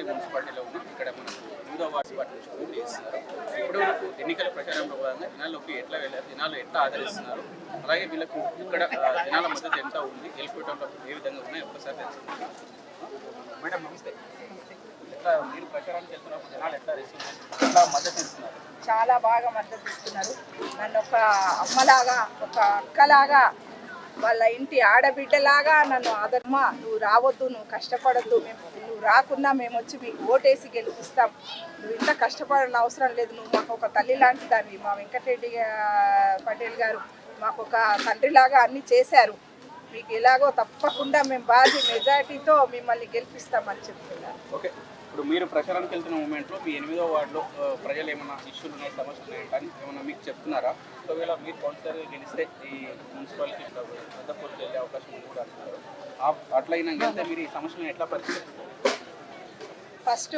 శంకరపల్లి మున్సిపాలిటీలో ఉన్నాం. ఇక్కడ మనం 8వ వార్డు పార్టీ నుంచి పోటీ చేస్తున్నారు. ఇప్పటివరకు ఎన్నికల ప్రచారంలో భాగంగా జనాల్లోకి ఎట్లా వెళ్ళారు, జనాలు ఎట్లా ఆదరిస్తున్నారు, అలాగే వీళ్ళకు ఇక్కడ జనాల మద్దతు ఎంత ఉంది, గెలుపుకోవడంలో ఏ విధంగా ఉన్నాయి ఒక్కసారి తెలుసుకుంటాం. మేడం నమస్తే. ఎట్లా మీరు ప్రచారానికి వెళ్తున్నప్పుడు జనాలు ఎట్లా ఎట్లా మద్దతు ఇస్తున్నారు? చాలా బాగా మద్దతు ఇస్తున్నారు. నన్ను ఒక అమ్మలాగా, ఒక అక్కలాగా, వాళ్ళ ఇంటి ఆడబిడ్డలాగా నన్ను ఆదరమ్మా, నువ్వు రావద్దు, నువ్వు కష్టపడద్దు, నువ్వు రాకున్నా మేము వచ్చి మీకు ఓటేసి గెలిపిస్తాం, నువ్వు ఇంత కష్టపడాల్సిన అవసరం లేదు, నువ్వు మాకు ఒక తల్లి లాంటి దాన్ని, మా వెంకటరెడ్డి పటేల్ గారు మాకు ఒక తండ్రిలాగా అన్నీ చేశారు, మీకు ఎలాగో తప్పకుండా మేము భారీ మెజారిటీతో మిమ్మల్ని గెలిపిస్తామని చెప్తున్నారు. ఓకే, ఇప్పుడు మీరు ప్రచారానికి వెళ్తున్న మూమెంట్లో మీ 8వ వార్డులో ప్రజలు ఏమైనా ఇష్యూలు ఉన్నాయి, సమస్యలు ఉన్నాయంటే ఏమన్నా మీకు చెప్తున్నారా? ఒకవేళ మీరు కౌన్సిలర్గా గెలిస్తే ఈ మున్సిపాలిటీ పెద్ద పోటీకి వెళ్ళే అవకాశం ఉంది కూడా అంటున్నారు. అట్లయినా వెళ్తే మీరు ఈ సమస్యలను ఎట్లా పరిష్కరిస్తారు? ఫస్ట్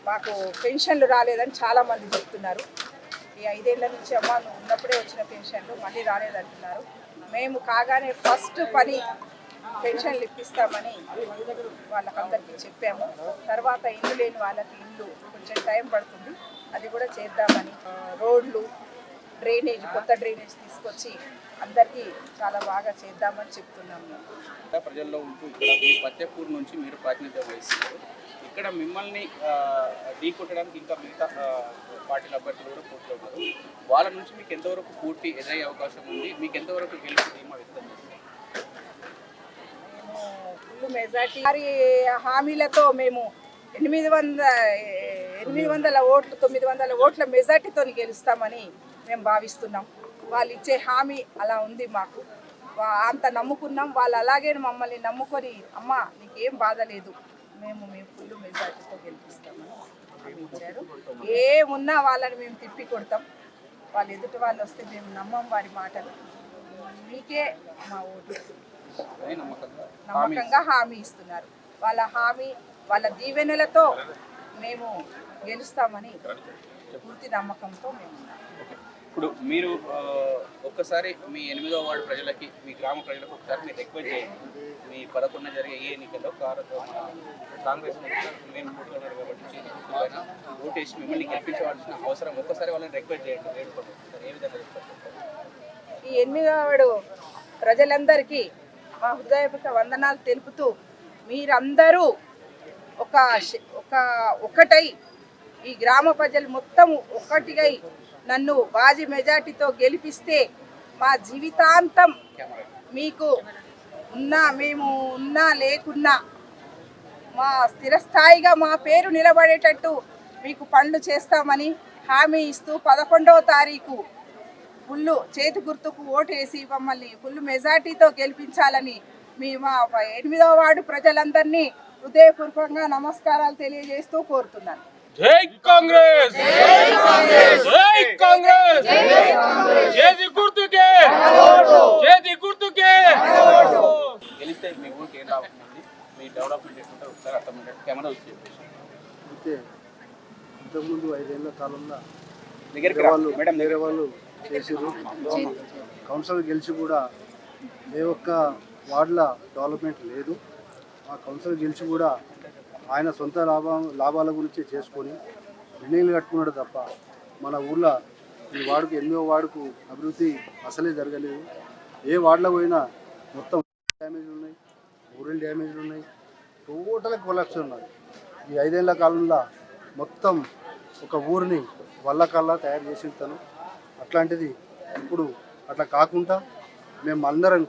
మాకు పెన్షన్లు రాలేదని చాలామంది చెప్తున్నారు. ఈ 5 ఏళ్ల నుంచి అమ్మ నువ్వు ఉన్నప్పుడే వచ్చిన పెన్షన్లు మళ్ళీ రాలేదంటున్నారు. మేము కాగానే ఫస్ట్ పని పెన్షన్లు ఇప్పిస్తామని వాళ్ళకందరికీ చెప్పాము. తర్వాత ఇల్లు లేని వాళ్ళకి ఇల్లు కొంచెం టైం పడుతుంది, అది కూడా చేద్దామని. రోడ్లు, డ్రైనేజ్, కొత్త డ్రైనేజ్ తీసుకొచ్చి అందరికీ చాలా బాగా చేద్దామని చెప్తున్నాము. ప్రజల్లో ఉంటూ ఇక్కడ మీ పత్తెపూర్ నుంచి మీరు ప్రాతినిధ్యం వహిస్తున్నారు. ఇక్కడ మిమ్మల్ని ఢీ కొట్టడానికి ఇంకా మిగతా పార్టీల అభ్యర్థులు కూడా పోటీలో ఉన్నారు. వాళ్ళ నుంచి మీకు ఎంతవరకు పూర్తి ఎదురయ్యే అవకాశం ఉంది, మీకు ఎంతవరకు గెలుపు ధీమా వ్యక్తం చేస్తారు? ఫుల్ మెజార్టీ హామీలతో మేము 800 ఓట్లు 900 ఓట్ల మెజార్టీతో గెలుస్తామని మేము భావిస్తున్నాం. వాళ్ళు ఇచ్చే హామీ అలా ఉంది, మాకు అంత నమ్ముకున్నాం. వాళ్ళు అలాగే మమ్మల్ని నమ్ముకొని అమ్మ నీకేం బాధ లేదు, మేము ఫుల్ మెజార్టీతో గెలిపిస్తామని ఇచ్చారు. ఏమున్నా వాళ్ళని మేము తిప్పి కొడతాం. వాళ్ళు ఎదుటి వాళ్ళు వస్తే మేము నమ్మం వారి మాటలు. మీకే మా ఓటు నమ్మకంగా హామీ ఇస్తున్నారు. వాళ్ళ హామీ, వాళ్ళ దీవెనలతో మేము గెలుస్తామని పూర్తి నమ్మకంతో మేము ఉన్నాం. ఇప్పుడు మీరు ఒక్కసారి మీ 8వ వార్డు ప్రజలకి, మీ గ్రామ ప్రజలకు ఒకసారి మీరు రిక్వెస్ట్ చేయండి. మీ 11 జరిగే ఏ ఎన్నికల్లో కాంగ్రెస్ మేము ఓట్లున్నారు కాబట్టి ఓటేసి మిమ్మల్ని గెలిపించవలసిన అవసరం ఒక్కసారి వాళ్ళని రిక్వెస్ట్ చేయండి. వేడుకోండి. ఏ విధంగా ఈ 8వ వార్డు ప్రజలందరికీ మా హృదయపూర్వక వందనాలు తెలుపుతూ మీరందరూ ఒకటై ఈ గ్రామ ప్రజలు మొత్తం ఒక్కటిగా నన్ను భారీ మెజార్టీతో గెలిపిస్తే మా జీవితాంతం మీకు మేము ఉన్నా లేకున్నా మా స్థిరస్థాయిగా మా పేరు నిలబడేటట్టు మీకు పనులు చేస్తామని హామీ ఇస్తూ 11వ తారీఖు ఫుల్ చేతి గుర్తుకు ఓటేసి మమ్మల్ని ఫుల్ మెజార్టీతో గెలిపించాలని మా 8వ వార్డు ప్రజలందరినీ హృదయపూర్వకంగా నమస్కారాలు తెలియజేస్తూ కోరుతున్నాను. జై కాంగ్రెస్, జై కాంగ్రెస్, జై కాంగ్రెస్, చేతి గుర్తుకే, చేతి గుర్తుకే. గెలిస్తే మీ ఊరికి ఏం లాభం ఉంది, మీ డెవలప్మెంట్ ఎట్లుంటే ఒకసారి అర్థమయ్యేటట్టు కెమెరా వచ్చి అయితే ఇంతకుముందు 5 ఏళ్ల కాలంలో మేడం వేరే వాళ్ళు చేసారు. కౌన్సిల్ గెలిచి కూడా ఏ ఒక్క వార్డుల డెవలప్మెంట్ లేదు. ఆ కౌన్సిల్ గెలిచి కూడా ఆయన సొంత లాభాల గురించి చేసుకొని బిల్డింగ్లు కట్టుకున్నాడు తప్ప మన ఊళ్ళో ఈ వార్డుకు 8వ వార్డుకు అభివృద్ధి అసలే జరగలేదు. ఏ వార్డులో పోయినా మొత్తం డ్యామేజ్లు ఉన్నాయి, ఊరిల్ డ్యామేజ్లు ఉన్నాయి, టోటల్ కొలాప్స్ ఉన్నాయి. ఈ 5 ఏళ్ల కాలంలో మొత్తం ఒక ఊరిని వల్లకల్లా తయారు చేసి తను. అట్లాంటిది ఇప్పుడు అట్లా కాకుండా మేము అందరం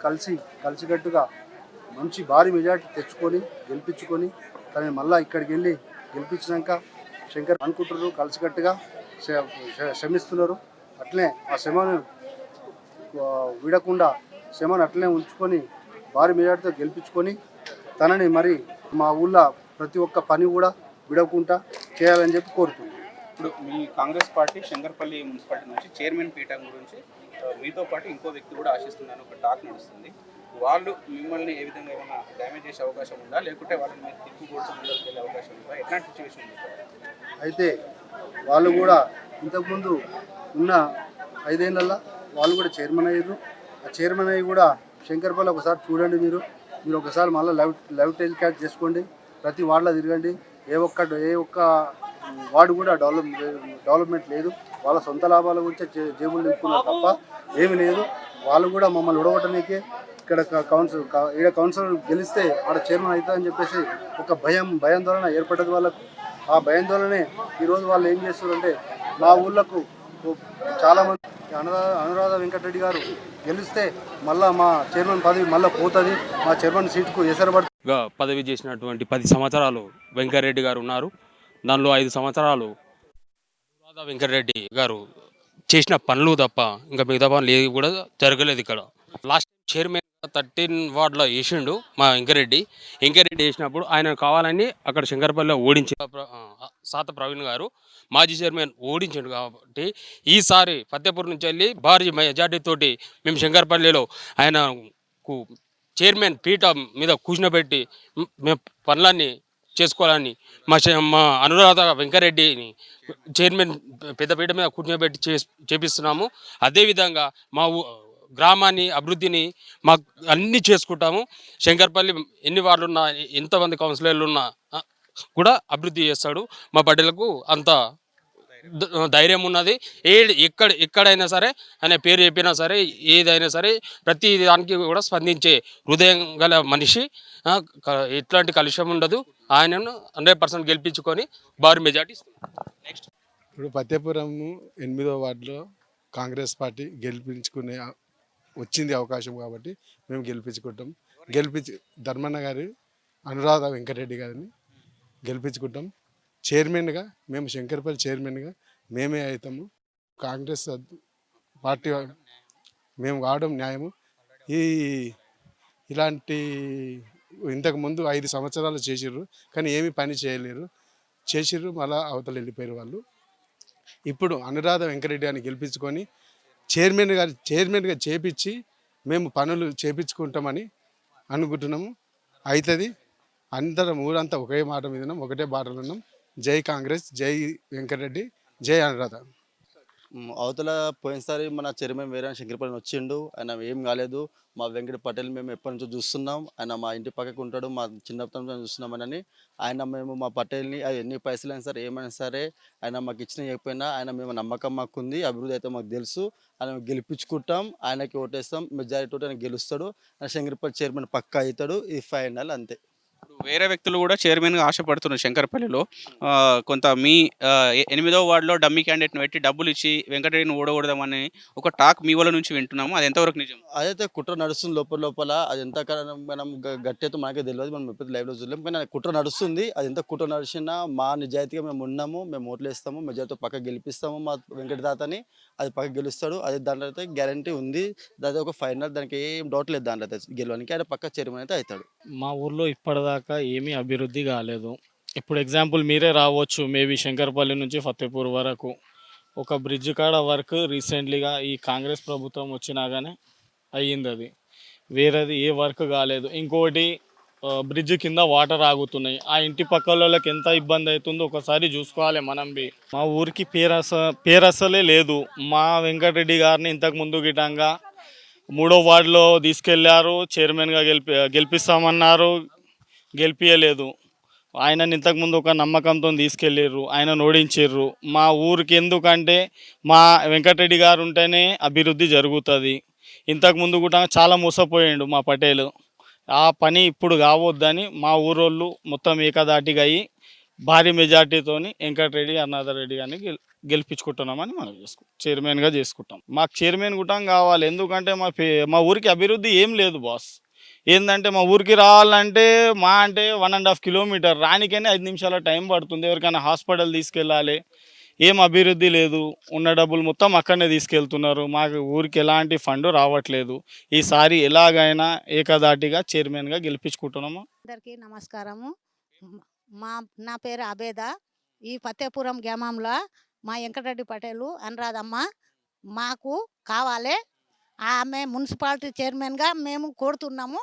కలిసికట్టుగా మంచి భారీ మెజార్టీ తెచ్చుకొని గెలిపించుకొని తనని మళ్ళీ ఇక్కడికి వెళ్ళి గెలిపించినాక శంకర్ అనుకుంటున్నారు, కలిసికట్టుగా శ్రమిస్తున్నారు. అట్లనే ఆ శ్రమను విడకుండా శ్రమను అట్లనే ఉంచుకొని భారీ మెజార్టీతో గెలిపించుకొని తనని మరి మా ఊళ్ళో ప్రతి ఒక్క పని కూడా విడకుండా చేయాలని చెప్పి కోరుతున్నాను. ఇప్పుడు మీ కాంగ్రెస్ పార్టీ శంకరపల్లి మున్సిపాలిటీ నుంచి చైర్మన్ పీఠం గురించి మీతో పాటు ఇంకో వ్యక్తి కూడా ఆశిస్తున్నాను ఒక టాక్ నడుస్తుంది. వాళ్ళు మిమ్మల్ని ఏ విధంగా ఏమైనా డ్యామేజ్ చేసే అవకాశం ఉందా, లేకుంటే వాళ్ళని మీరు తిప్పుకోవడం వెళ్ళే అవకాశం ఉందా, ఎట్లాంటి సిచ్యువేషన్ ఉంది? అయితే వాళ్ళు కూడా ఇంతకుముందు ఉన్న 5 ఏళ్ళల్లో వాళ్ళు కూడా చైర్మన్ అయ్యారు. ఆ చైర్మన్ అయ్యి కూడా శంకరపల్లి ఒకసారి చూడండి, మీరు ఒకసారి మళ్ళీ లైవ్ టెలికాస్ట్ చేసుకోండి, ప్రతి వార్డులో తిరగండి, ఏ ఒక్క వార్డు కూడా డెవలప్మెంట్ లేదు. వాళ్ళ సొంత లాభాల గురించి జేబులు నింపుకున్నారు తప్ప ఏమీ లేదు. వాళ్ళు కూడా మమ్మల్ని ఉడగొట్టడానికి ఇక్కడ కౌన్సిలర్ గెలిస్తే ఆడ చైర్మన్ అవుతుందని చెప్పేసి ఒక భయాందోళన ఏర్పడ్డది వాళ్ళకు. ఆ భయాందోళనే ఈరోజు వాళ్ళు ఏం చేస్తున్నారంటే మా ఊళ్ళకు చాలామంది అనురాధ వెంకటరెడ్డి గారు గెలిస్తే మళ్ళీ మా చైర్మన్ పదవి మళ్ళీ పోతుంది, మా చైర్మన్ సీటుకు ఎసరబడుతుంది. పదవి చేసినటువంటి 10 సంవత్సరాలు వెంకటరెడ్డి గారు ఉన్నారు. దానిలో 5 సంవత్సరాలు అనురాధ వెంకటరెడ్డి గారు చేసిన పనులు తప్ప ఇంకా మిగతా పనులు ఏవి కూడా జరగలేదు. ఇక్కడ లాస్ట్ చైర్మన్ 13 వార్డులో వేసిండు మా వెంకరెడ్డి వేసినప్పుడు ఆయన కావాలని అక్కడ శంకరపల్లిలో సాత ప్రవీణ్ గారు మాజీ చైర్మన్ ఓడించాడు. కాబట్టి ఈసారి ఫతేపూర్ నుంచి వెళ్ళి భారీ మెజార్టీ తోటి మేము శంకరపల్లిలో ఆయనకు చైర్మన్ పీఠ మీద కూర్చునబెట్టి మేము పనులన్నీ చేసుకోవాలని మా అనురాధ వెంకరెడ్డిని చైర్మన్ పెద్దపీట మీద కూర్చోబెట్టి చేపిస్తున్నాము. అదేవిధంగా మా గ్రామాన్ని అభివృద్ధిని మాకు అన్నీ చేసుకుంటాము. శంకర్పల్లి ఎన్ని వార్డులు ఉన్నా, ఎంతమంది కౌన్సిలర్లు ఉన్నా కూడా అభివృద్ధి చేస్తాడు. మా బిడ్డలకు అంత ధైర్యం ఉన్నది. ఎక్కడైనా సరే ఆయన పేరు చెప్పినా సరే, ఏదైనా సరే ప్రతి దానికి కూడా స్పందించే హృదయం గల మనిషి. ఎట్లాంటి కలుషం ఉండదు. ఆయనను 100% గెలిపించుకొని భారీ మెజార్టీ ఇస్తున్నాం. నెక్స్ట్ ఇప్పుడు ఫతేపురం 8వ వార్డులో కాంగ్రెస్ పార్టీ వచ్చింది అవకాశం కాబట్టి మేము గెలిపించుకుంటాం. ధర్మన్న గారి అనురాధ వెంకటరెడ్డి గారిని గెలిపించుకుంటాం. చైర్మన్గా మేము శంకరపల్లి చైర్మన్గా మేమే అవుతాము. కాంగ్రెస్ పార్టీ మేము కావడం న్యాయము. ఇలాంటి ఇంతకుముందు 5 సంవత్సరాలు చేసిర్రు కానీ ఏమీ పని చేయలేరు. చేసిర్రు మళ్ళీ అవతల వెళ్ళిపోయారు వాళ్ళు. ఇప్పుడు అనురాధ వెంకటరెడ్డి అని గెలిపించుకొని చైర్మన్గా చేపించి మేము పనులు చేపించుకుంటామని అనుకుంటున్నాము. అవుతుంది. అందరం ఊరంతా ఒకే మాట మీద ఉన్నాం, ఒకటే బాటలో ఉన్నాం. జై కాంగ్రెస్, జై వెంకటరెడ్డి, జై అనురాధ. అవతల పోయినసారి మన చైర్మన్ వేరే శంకరపల్లి వచ్చిండు, ఆయన ఏం కాలేదు. మా వెంకట పటేల్ మేము ఎప్పటి నుంచో చూస్తున్నాం. ఆయన మా ఇంటి పక్కకు ఉంటాడు, మా చిన్నప్పటి నుంచి చూస్తున్నామని. మేము మా పటేల్ని అది ఎన్ని పైసలు అయినా సరే ఏమైనా సరే ఆయన మాకు ఇచ్చిన చెప్పినా ఆయన మేము నమ్మకం మాకుంది. అభివృద్ధి అయితే మాకు తెలుసు. ఆయన గెలిపించుకుంటాం, ఆయనకి ఓటేస్తాం. మెజారిటీ తోటి ఆయన గెలుస్తాడు. ఆయన శంకరపల్లి చైర్మన్ పక్కా అవుతాడు. ఇది ఫైనల్ అంతే. వేరే వ్యక్తులు కూడా చైర్మన్గా ఆశపడుతున్నారు శంకరపల్లిలో. కొంత మీ 8వ వార్డులో డమ్మీ క్యాండిడేట్ని పెట్టి డబ్బులు ఇచ్చి వెంకటరెడ్డిని ఓడగొడదామని ఒక టాక్ మీ వాళ్ళ నుంచి వింటున్నాము. అది ఎంతవరకు నిజం? అదైతే కుట్ర నడుస్తుంది లోపల. అది ఎంత మనం గట్టితో మనకే తెలియదు, మనం ఎప్పుడు లైవ్లో చూడలేము. కానీ కుట్ర నడుస్తుంది. అది ఎంత కుట్ర నడిచినా మా నిజాయితీగా మేము ఉన్నాము, మేము ఓట్లు వేస్తాము, మెజారిటీతో పక్క గెలిపిస్తాము మా వెంకటదాతని. అది పక్క గెలుస్తాడు. అది దాంట్లో అయితే గ్యారంటీ ఉంది. దాని ఒక ఫైనల్, దానికి ఏం డౌట్ లేదు. దాంట్లో అయితే గెలవడానికి ఆయన పక్క చైర్మన్ అయితే అవుతాడు. మా ఊర్లో ఇప్పటిదాకా ఏమీ అభివృద్ధి కాలేదు. ఇప్పుడు ఎగ్జాంపుల్ మీరే రావచ్చు, మేబీ శంకరపల్లి నుంచి ఫతేపూర్ వరకు ఒక బ్రిడ్జ్ కాడ వర్క్ రీసెంట్లీగా ఈ కాంగ్రెస్ ప్రభుత్వం వచ్చినాగానే అయ్యింది. అది వేరేది ఏ వర్క్ కాలేదు. ఇంకోటి బ్రిడ్జ్ కింద వాటర్ ఆగుతున్నాయి. ఆ ఇంటి పక్క వాళ్ళకి ఎంత ఇబ్బంది అవుతుందో ఒకసారి చూసుకోవాలి మనం. మా ఊరికి పేరు అసలే లేదు. మా వెంకటరెడ్డి గారిని ఇంతకు ముందు గిటంగా 3వ వార్డులో తీసుకెళ్లారు, చైర్మన్గా గెలిపిస్తామన్నారు, గెలిపించలేదు. ఆయనని ఇంతకుముందు ఒక నమ్మకంతో తీసుకెళ్ళారు, ఆయన ఓడించారు. మా ఊరికి ఎందుకంటే మా వెంకటరెడ్డి గారు ఉంటేనే అభివృద్ధి జరుగుతుంది. ఇంతకుముందు కూడా చాలా మోసపోయాడు మా పటేల్. ఆ పని ఇప్పుడు కావద్దని మా ఊరోళ్ళు మొత్తం ఏకదాటిగా అయ్యి భారీ మెజార్టీతోని వెంకటరెడ్డి అన్నారెడ్డి గారిని గెలిపించుకుంటున్నామని మనం చైర్మన్గా చేసుకుంటాం. మాకు చైర్మన్ కూడా కావాలి. ఎందుకంటే మా ఊరికి అభివృద్ధి ఏం లేదు బాస్. ఏంటంటే మా ఊరికి రావాలంటే అంటే 1.5 కిలోమీటర్, రానికైనా 5 నిమిషాల టైం పడుతుంది. ఎవరికైనా హాస్పిటల్ తీసుకెళ్ళాలి, ఏం అభివృద్ధి లేదు. ఉన్న డబ్బులు మొత్తం అక్కడనే తీసుకెళ్తున్నారు. మాకు ఊరికి ఎలాంటి ఫండ్ రావట్లేదు. ఈసారి ఎలాగైనా ఏకదాటిగా చైర్మన్గా గెలిపించుకుంటున్నాము. అందరికీ నమస్కారము. నా పేరు అబేద. ఈ ఫతేపురం గ్రామంలో మా వెంకటరెడ్డి పటేలు అనురాధమ్మ మాకు కావాలి. ఆమె మున్సిపాలిటీ చైర్మన్గా మేము కోరుతున్నాము.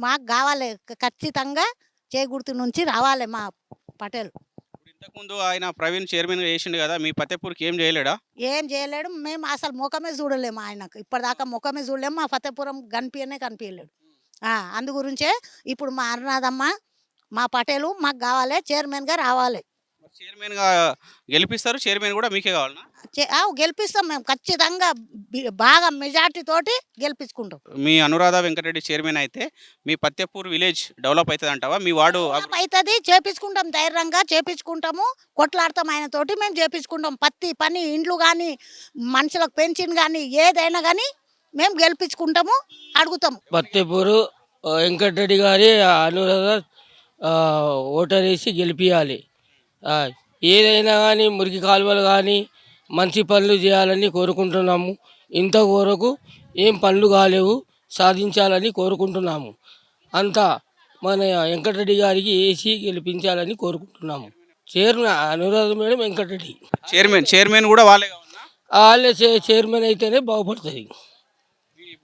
మాకు కావాలి, ఖచ్చితంగా చేగుర్తు నుంచి రావాలి మా పటేల్. ఇంతకుముందు ఆయన ప్రవీణ్ చైర్మన్గా చేసిండు కదా, మీ ఫతేపూర్కి ఏం చేయలేడా? ఏం చేయలేడు. మేము అసలు ముఖమే చూడలేము ఆయనకు. ఇప్పటిదాకా ముఖమే చూడలేము. మా ఫతేపురం కనిపించలేడు. అందు గురించే ఇప్పుడు మా అనురాధమ్మ మా పటేలు మాకు కావాలి, చైర్మన్గా రావాలి. చైర్మన్గా గెలిపిస్తారు, చైర్మన్ కూడా మీకే కావాలనా? గెలిపిస్తాం మేము ఖచ్చితంగా, బాగా మెజార్టీ తోటి గెలిపించుకుంటాం. మీ అనురాధ వెంకటరెడ్డి చైర్మన్ అయితే మీ పత్యపూర్ విలేజ్ డెవలప్ అవుతుంది అంటావా? మీ వార్డు అవుతుంది, చేపించుకుంటాం, ధైర్యంగా చేపించుకుంటాము, కొట్లాడతాం, ఆయన తోటి మేము చేపించుకుంటాం. ప్రతి పని, ఇండ్లు కానీ, మనుషులకు పెన్షన్ కానీ, ఏదైనా కానీ మేము గెలిపించుకుంటాము, అడుగుతాము. పత్తెపూరు వెంకటరెడ్డి గారి అనురాధ ఓటరేసి గెలిపించాలి. ఏదైనా కానీ మురికి కాలువలు కానీ మంచి పనులు చేయాలని కోరుకుంటున్నాము. ఇంతవరకు ఏం పనులు కాలేవు, సాధించాలని కోరుకుంటున్నాము. అంతా మన వెంకటరెడ్డి గారికి వేసి గెలిపించాలని కోరుకుంటున్నాము. Chairman Anuradha madam Venkatareddy, chairman కూడా వాళ్ళే కావాలనా? వాళ్ళే చైర్మన్ అయితేనే బాగుపడుతుంది.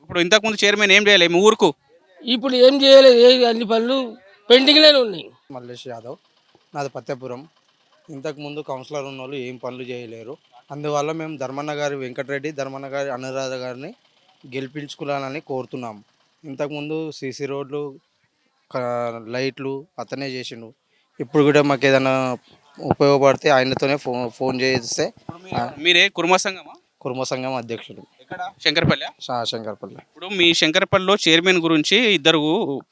ఇప్పుడు ఇంతకుముందు చైర్మన్ ఏం చేయాలి మీ ఊరుకు? ఇప్పుడు ఏం చేయలేదు, అన్ని పనులు పెండింగ్లోనే ఉన్నాయి. మల్లేష్ యాదవ్, నాది పత్యపురం. ఇంతకుముందు కౌన్సిలర్ ఉన్న వాళ్ళు ఏం పనులు చేయలేరు. అందువల్ల మేము ధర్మన్న గారి వెంకటరెడ్డి, ధర్మన్న గారి అనురాధ గారిని గెలిపించుకోవాలని కోరుతున్నాము. ఇంతకుముందు సీసీ రోడ్లు, లైట్లు అతనే చేసిండు. ఇప్పుడు కూడా మాకు ఏదైనా ఉపయోగపడితే ఆయనతోనే ఫోన్ చేస్తే. మీరే కుర్మ సంఘమా? కుర్మ సంఘం అధ్యక్షుడు. ఎక్కడ? శంకరపల్లి. శంకరపల్లి. ఇప్పుడు మీ శంకరపల్లిలో చైర్మన్ గురించి ఇద్దరు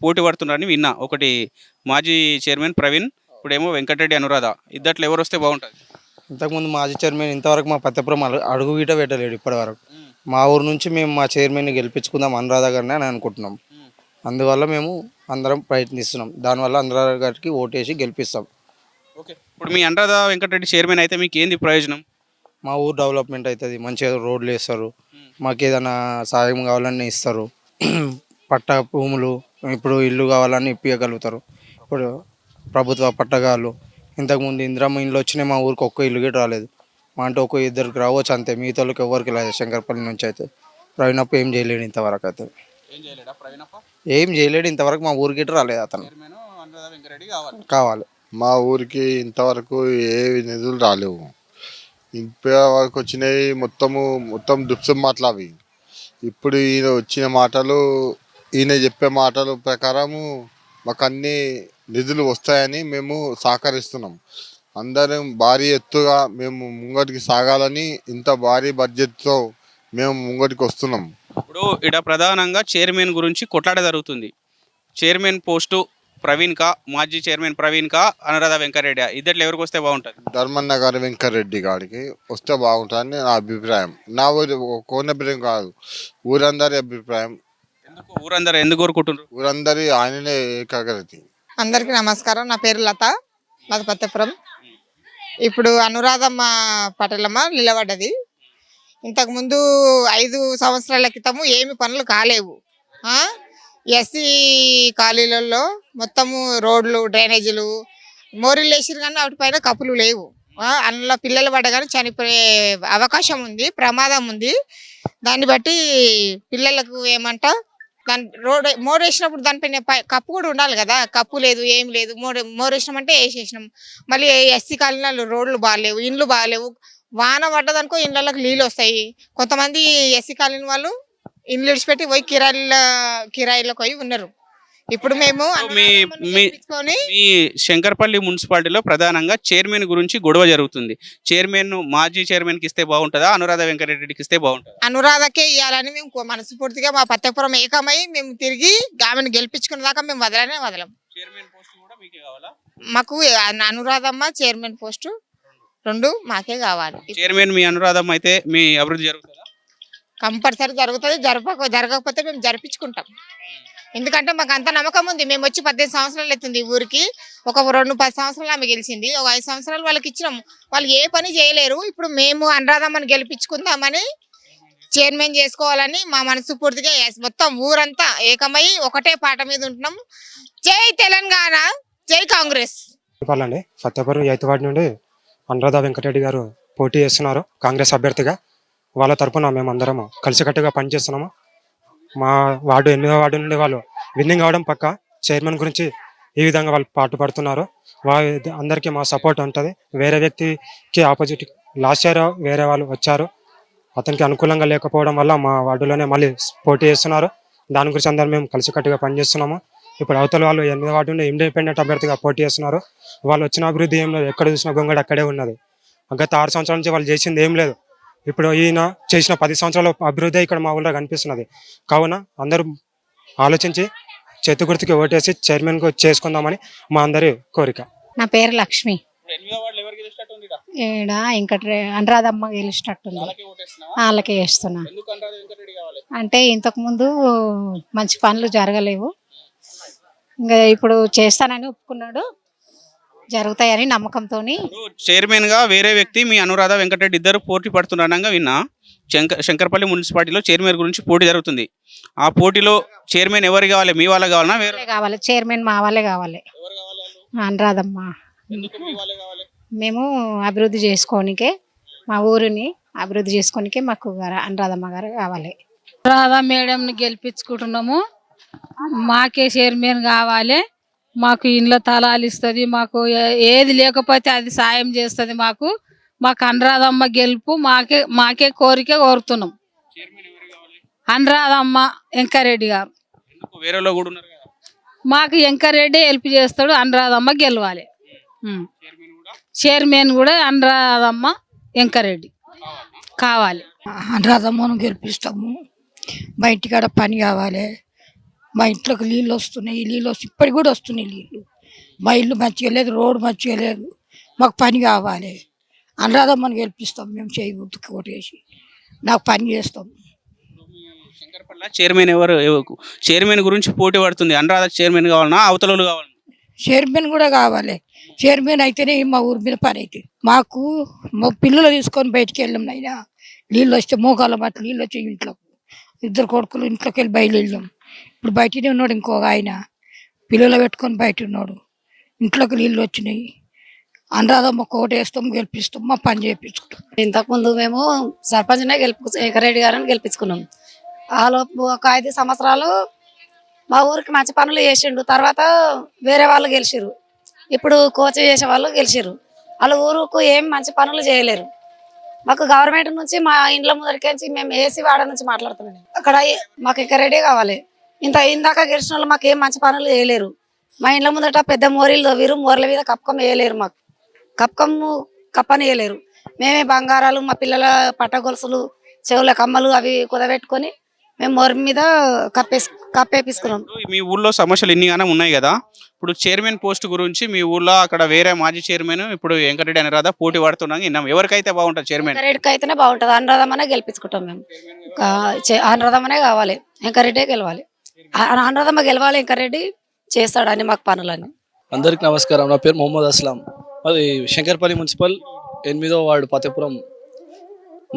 పోటీ పడుతున్నారని విన్నా. ఒకటి మాజీ చైర్మన్ ప్రవీణ్, ఇప్పుడేమో వెంకటరెడ్డి అనురాధ. ఇద్దట్లో ఎవరు వస్తే బాగుంటుంది? ఇంతకుముందు మాజీ చైర్మన్ ఇంతవరకు మా పత్యపురం అడుగు గీట పెట్టలేడు ఇప్పటివరకు. మా ఊరు నుంచి మేము మా చైర్మన్ని గెలిపించుకుందాం అనురాధ గారిని అని అనుకుంటున్నాం. అందువల్ల మేము అందరం ప్రయత్నిస్తున్నాం. దానివల్ల అనురాధ గారికి ఓటేసి గెలిపిస్తాం. ఓకే, ఇప్పుడు మీ అనురాధ వెంకటరెడ్డి చైర్మన్ అయితే మీకు ఏంది ప్రయోజనం? మా ఊరు డెవలప్మెంట్ అవుతుంది, మంచిగా రోడ్లు వేస్తారు, మాకు ఏదైనా సాయం కావాలని ఇస్తారు, పట్ట భూములు, ఇప్పుడు ఇల్లు కావాలని ఇప్పించగలుగుతారు. ఇప్పుడు ప్రభుత్వ పట్టగాళ్ళు. ఇంతకుముందు ఇందిరమ్మ ఇండ్లు వచ్చినాయి, మా ఊరికి ఒక్క ఇల్లు కూడా రాలేదు. మా అంటే ఒక్క ఇద్దరికి రావచ్చు అంతే, మిగతా వాళ్ళకి ఎవరికి లేదు. శంకరపల్లి నుంచి అయితే ప్రవీణప్ప ఏం చేయలేడు ఇంతవరకు. అయితే ఏం చేయలేడు ఇంతవరకు, మా ఊరికి గిట్ట రాలేదు అతను. కావాలి. మా ఊరికి ఇంతవరకు ఏ నిధులు రాలేవు. ఇప్పటి వరకు వచ్చినాయి మొత్తం దుప్సం మాటలు అవి. ఇప్పుడు ఈయన వచ్చిన మాటలు, ఈయన చెప్పే మాటల ప్రకారము మాకు అన్ని నిధులు వస్తాయని మేము సహకరిస్తున్నాం. అందరం భారీ ఎత్తుగా మేము ముంగటికి సాగాలని ఇంత భారీ బడ్జెట్తో మేము ముంగటికి వస్తున్నాం. ఇప్పుడు ఇక్కడ ప్రధానంగా చైర్మన్ గురించి కొట్లాట జరుగుతుంది. చైర్మన్ పోస్టు ప్రవీణ్ కా, మాజీ చైర్మన్ ప్రవీణ్ కా, అనురాధ వెంకటరెడ్డి, ఇద్దరు ఎవరికి వస్తే బాగుంటుంది? ధర్మన్న గారి వెంకటరెడ్డి గారికి వస్తే బాగుంటుందని నా అభిప్రాయం. నా ఊరి కోనభిప్రాయం కాదు, ఊరందరి అభిప్రాయం. ఊరందరూ ఎందుకు కోరుకుంటున్నారు? ఊరందరి ఆయననే ఏకాగ్రతి. అందరికీ నమస్కారం. నా పేరు లత, మాది పత్తెపురం. ఇప్పుడు అనురాధమ్మ పటేలమ్మ నిలబడ్డది. ఇంతకుముందు 5 సంవత్సరాల క్రితము ఏమి పనులు కాలేవు. ఎస్సీ కాలనీలలో మొత్తము రోడ్లు, డ్రైనేజీలు, మోరీలు వేసిరు కానీ వాటిపైన కప్పులు లేవు. అందులో పిల్లలు పడగానే చనిపోయే అవకాశం ఉంది, ప్రమాదం ఉంది. దాన్ని బట్టి పిల్లలకు ఏమంట, దాని మోర్ వేసినప్పుడు దానిపైన కప్పు కూడా ఉండాలి కదా, కప్పు లేదు, ఏం లేదు. మోర్ వేసినామంటే వేసేసినాం. మళ్ళీ ఎస్సీ కాలనీలో రోడ్లు బాగాలేవు, ఇండ్లు బాగాలేవు. వాన పడ్డదనుకో ఇండ్లకి నీళ్ళు వస్తాయి. కొంతమంది ఎస్సీ కాలనీ వాళ్ళు ఇండ్లు విడిచిపెట్టి పోయి కిరాయిలకు పోయి ఉన్నారు. ఇప్పుడు మేము మీ శంకరపల్లి మున్సిపాలిటీలో ప్రధానంగా చైర్మన్ గురించి గొడవ జరుగుతుంది. చైర్మన్ మాజీ చైర్మన్ కి ఇస్తే బాగుంటుందా, అనురాధ వెంకటరెడ్డికి ఇస్తే బాగుంటుందా? అనురాధకే ఇవ్వాలని మేము మనస్ఫూర్తిగా మా పత్యపురం ఏకమై మేము తిరిగి ఆమెను గెలిపించుకున్న దాకా మేము వదలం. మాకు అనురాధమ్మ చైర్మన్ పోస్టు 2 మాకే కావాలి. చైర్మన్ మీ అనురాధమ్మ అయితే మీ అభివృద్ధి జరుగుతుందా? కంపల్సరీ జరుగుతుంది. జరగకపోతే మేము జరిపించుకుంటాం. ఎందుకంటే మాకు అంత నమ్మకం ఉంది. మేము వచ్చి 18 సంవత్సరాలు అవుతుంది ఊరికి. ఒక 2-10 సంవత్సరాలు ఆమె గెలిచింది, ఒక 5 సంవత్సరాలు వాళ్ళకి ఇచ్చినాము. వాళ్ళు ఏ పని చేయలేరు. ఇప్పుడు మేము అనురాధమ్మని గెలిపించుకుందామని, చైర్మన్ చేసుకోవాలని మా మనసు పూర్తిగా మొత్తం ఊరంతా ఏకమై ఒకటే పాట మీద ఉంటున్నాం. జై తెలంగాణ, జై కాంగ్రెస్. చెప్పాలండి, సత్యపురం 8వ వార్డు నుండి అనురాధ వెంకటరెడ్డి గారు పోటీ చేస్తున్నారు కాంగ్రెస్ అభ్యర్థిగా. వాళ్ళ తరఫున మేమందరము కలిసికట్టుగా పనిచేస్తున్నాము. మా వార్డు 8వ వార్డు నుండి వాళ్ళు విన్నింగ్ అవడం పక్క. చైర్మన్ గురించి ఈ విధంగా వాళ్ళు పాటుపడుతున్నారు. అందరికీ మా సపోర్ట్ ఉంటుంది. వేరే వ్యక్తికి ఆపోజిట్ లాస్ట్ ఇయర్ వేరే వాళ్ళు వచ్చారు, అతనికి అనుకూలంగా లేకపోవడం వల్ల మా వార్డులోనే మళ్ళీ పోటీ చేస్తున్నారు. దాని గురించి అందరం మేము కలిసికట్టుగా పనిచేస్తున్నాము. ఇప్పుడు అవతల వాళ్ళు 8వ వార్డు నుండి ఇండిపెండెంట్ అభ్యర్థిగా పోటీ చేస్తున్నారు. వాళ్ళు వచ్చిన అభివృద్ధి ఏం లేదు, ఎక్కడ చూసినా గొంగడి అక్కడే ఉన్నది. గత 6 సంవత్సరాల నుంచి వాళ్ళు చేసింది ఏం లేదు. ఇప్పుడు ఈయన చేసిన 10 సంవత్సరాల అభివృద్ధి ఇక్కడ మా ఊళ్ళో కనిపిస్తున్నది. కావున అందరూ ఆలోచించి చేతి గుర్తుకి ఓటేసి చైర్మన్కు చేసుకుందామని మా అందరి కోరిక. నా పేరు లక్ష్మి. ఇప్పుడు 8వ వార్డులో ఎవరు గెలిచినట్టుందిరా? ఈడ ఇంకా అనురాధమ్మ గెలిచినట్టుంది. వాళ్ళకే ఓటేస్తున్నావా? వాళ్ళకే వేస్తున్నా. ఎందుకు అనురాధ వెంకటరెడ్డి కావాలి? అంటే ఇంతకుముందు మంచి పనులు జరగలేవు, ఇంకా ఇప్పుడు చేస్తానని ఒప్పుకున్నాడు, జరుగుతాయని నమ్మకంతో. చైర్మన్ గా వేరే వ్యక్తి మీ అనురాధ వెంకటరెడ్డి ఇద్దరు పోటీ పడుతున్నారనగా విన్నా. శంకరపల్లి మున్సిపాలిటీలో చైర్మన్ గురించి పోటీ జరుగుతుంది. ఆ పోటీలో చైర్మన్ ఎవరు కావాలి? మీ వాళ్ళ కావాలన్నా వేరే కావాలి? చైర్మన్ మా వాళ్ళే కావాలి. ఎవరు కావాలి వాళ్ళు? అనురాధమ్మ. ఎందుకు మీ వాళ్ళే కావాలి? మేము అభివృద్ధి చేసుకోనికే, మా ఊరిని అభివృద్ధి చేసుకోనికే మాకు అనురాధమ్మ గారు కావాలి. రాధా మేడంని గెలిపించుకుంటున్నాము. మాకే చైర్మన్ కావాలి. మాకు ఇండ్ల తలాలు ఇస్తుంది, మాకు ఏది లేకపోతే అది సాయం చేస్తుంది. మాకు అనురాధమ్మ గెలుపు మాకే కోరిక కోరుతున్నాం. అనురాధమ్మ వెంకరెడ్డి గారు. ఎందుకు వేరేలో కూడా ఉన్నారు కదా? మాకు వెంకరెడ్డి హెల్ప్ చేస్తాడు, అనురాధమ్మ గెలవాలి. చైర్మన్ కూడా అనురాధమ్మ వెంకరెడ్డి కావాలి. అనురాధమ్మను గెలిపిస్తాము. మా ఇంటికాడ పని కావాలి. మా ఇంట్లోకి నీళ్ళు వస్తున్నాయి, ఇప్పటికి కూడా వస్తున్నాయి నీళ్ళు. మా ఇల్లు మంచిగా లేదు, రోడ్డు మంచిగా లేదు, మాకు పని కావాలి. అనురాధమ్మను గెలిపిస్తాం మేము, చేయి గుర్తుకు కొట్టేసి నాకు పని చేస్తాం. శంకరపల్లి చైర్మన్ ఎవరు? చైర్మన్ గురించి పోటీ పడుతుంది. అనురాధ చైర్మన్ కావాలన్నా అవతల కావాలి? చైర్మన్ కూడా కావాలి. చైర్మన్ అయితేనే మా ఊరి మీద పని అవుతుంది. మాకు మా పిల్లలు తీసుకొని బయటికి వెళ్ళాం నైనా, నీళ్ళు వస్తే మోకాళ్ళ మట్టి నీళ్ళు వచ్చి ఇంట్లో 2 కొడుకులు ఇంట్లోకి వెళ్ళి బయలు వెళ్ళాం. ఇప్పుడు బయటనే ఉన్నాడు ఇంకొక ఆయన, పిల్లలు పెట్టుకొని బయట ఉన్నాడు. ఇంట్లోకి నీళ్ళు వచ్చినాయి. అనురాధమ్మ కోటేస్తాం, గెలిపిస్తాం, మా పని చేయించుకుంటాం. ఇంతకుముందు మేము సర్పంచ్నే వెంకరెడ్డి గారిని గెలిపించుకున్నాం. ఆలోపు ఒక 5 సంవత్సరాలు మా ఊరికి మంచి పనులు చేసిండు. తర్వాత వేరే వాళ్ళు గెలిచిరు. ఇప్పుడు కోచ్ చేసే వాళ్ళు గెలిచిరు. వాళ్ళ ఊరుకు ఏం మంచి పనులు చేయలేరు. మాకు గవర్నమెంట్ నుంచి మా ఇండ్ల ముందరికించి మేము ఏసీ వాడ నుంచి మాట్లాడుతున్నాం. అక్కడ మాకు వెంకరెడ్డి కావాలి. ఇందాక గెలిచిన వాళ్ళు మాకు ఏం మంచి పనులు చేయలేరు. మా ఇండ్ల ముందట పెద్ద మోరీలు తవ్విరు, మోర్ల మీద కప్పకం వేయలేరు. మాకు కప్పని వేయలేరు. మేమే బంగారాలు, మా పిల్లల పట్టగొలుసులు, చెవుల కమ్మలు అవి కుదబెట్టుకొని మేము మోర్ మీద కప్పేపించుకున్నాం. మీ ఊర్లో సమస్యలు ఎన్నిగానో ఉన్నాయి కదా. ఇప్పుడు చైర్మన్ పోస్ట్ గురించి మీ ఊర్లో అక్కడ వేరే మాజీ చైర్మన్ ఇప్పుడు వెంకటరెడ్డి అనురాధ పోటీ పడుతున్నాం. ఎవరికైతే బాగుంటుంది చైర్మన్? వెంకరెడ్డికి అయితేనే బాగుంటుంది. అనురాధమ్మనే గెలిపించుకుంటాం మేము. అనురాధమ్మనే కావాలి, వెంకరెడ్డే గెలవాలి. అనురాధమ్మ గెలవాలి, వెంకరెడ్డి చేస్తాడని మాకు పనులని. అందరికి నమస్కారం. నా పేరు మొహమ్మద్ అస్లాం. అది శంకరపల్లి మున్సిపల్ 8వ వార్డు పతేపురం.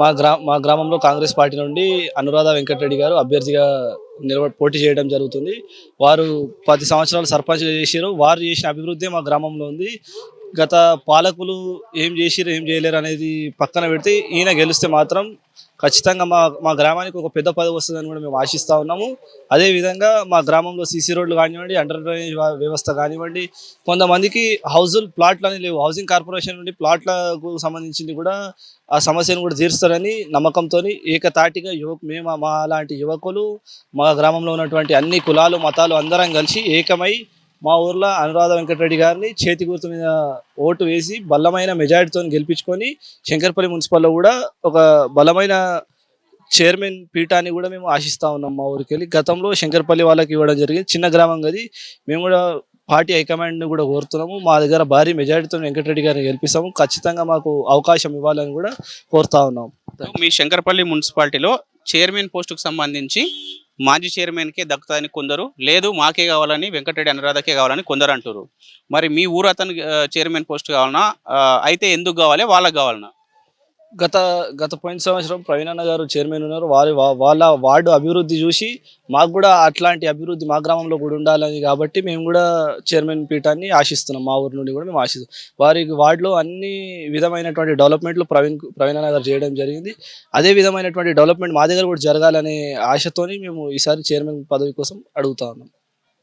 మా గ్రామంలో కాంగ్రెస్ పార్టీ నుండి అనురాధ వెంకటరెడ్డి గారు అభ్యర్థిగా పోటీ చేయడం జరుగుతుంది. వారు 10 సంవత్సరాలు సర్పంచ్ చేసారు. వారు చేసిన అభివృద్ధి మా గ్రామంలో ఉంది. గత పాలకులు ఏం చేసిరు ఏం చేయలేరు అనేది పక్కన పెడితే ఈయన గెలిస్తే మాత్రం ఖచ్చితంగా మా గ్రామానికి ఒక పెద్ద పదవి వస్తుందని కూడా మేము ఆశిస్తూ ఉన్నాము. అదేవిధంగా మా గ్రామంలో సీసీ రోడ్లు కానివ్వండి, అండర్ డ్రైనేజ్ వ్యవస్థ కానివ్వండి, కొంతమందికి ప్లాట్లు అని లేవు. హౌసింగ్ కార్పొరేషన్ నుండి ప్లాట్లకు సంబంధించింది కూడా ఆ సమస్యను కూడా తీరుస్తారని నమ్మకంతో ఏకతాటిగా మేము మా లాంటి యువకులు, మా గ్రామంలో ఉన్నటువంటి అన్ని కులాలు మతాలు అందరం కలిసి ఏకమై మా ఊర్లో అనురాధ వెంకటరెడ్డి గారిని చేతి గుర్తు మీద ఓటు వేసి బలమైన మెజారిటీతో గెలిపించుకొని శంకరపల్లి మున్సిపల్లో కూడా ఒక బలమైన చైర్మన్ పీఠాన్ని కూడా మేము ఆశిస్తూ ఉన్నాం. మా ఊరికి వెళ్ళి గతంలో శంకరపల్లి వాళ్ళకి ఇవ్వడం జరిగింది. చిన్న గ్రామం కదా, మేము కూడా పార్టీ హైకమాండ్ని కూడా కోరుతున్నాము. మా దగ్గర భారీ మెజారిటీతో వెంకటరెడ్డి గారిని గెలిపిస్తాము. ఖచ్చితంగా మాకు అవకాశం ఇవ్వాలని కూడా కోరుతా ఉన్నాం. మీ శంకరపల్లి మున్సిపాలిటీలో చైర్మన్ పోస్టుకు సంబంధించి మాజీ చైర్మన్కే దక్కుతుందని కొందరు, లేదు మాకే కావాలని వెంకటరెడ్డి అనురాధకే కావాలని కొందరు అంటారు. మరి మీ ఊరు అతను చైర్మన్ పోస్ట్ కావాలన్నా, అయితే ఎందుకు కావాలి, వాళ్ళకి కావాలన్నా? గత పోయిన సంవత్సరం ప్రవీణ్ అన్న గారు చైర్మన్ ఉన్నారు. వాళ్ళ వార్డు అభివృద్ధి చూసి మాకు కూడా అట్లాంటి అభివృద్ధి మా గ్రామంలో కూడా ఉండాలని కాబట్టి మేము కూడా చైర్మన్ పీఠాన్ని ఆశిస్తున్నాం. మా ఊరి నుండి కూడా మేము ఆశిస్తాం. వారికి వార్డులో అన్ని విధమైనటువంటి డెవలప్మెంట్లు ప్రవీణ్ అన్న గారు చేయడం జరిగింది. అదే విధమైనటువంటి డెవలప్మెంట్ మా దగ్గర కూడా జరగాలనే ఆశతోని మేము ఈసారి చైర్మన్ పదవి కోసం అడుగుతా ఉన్నాం.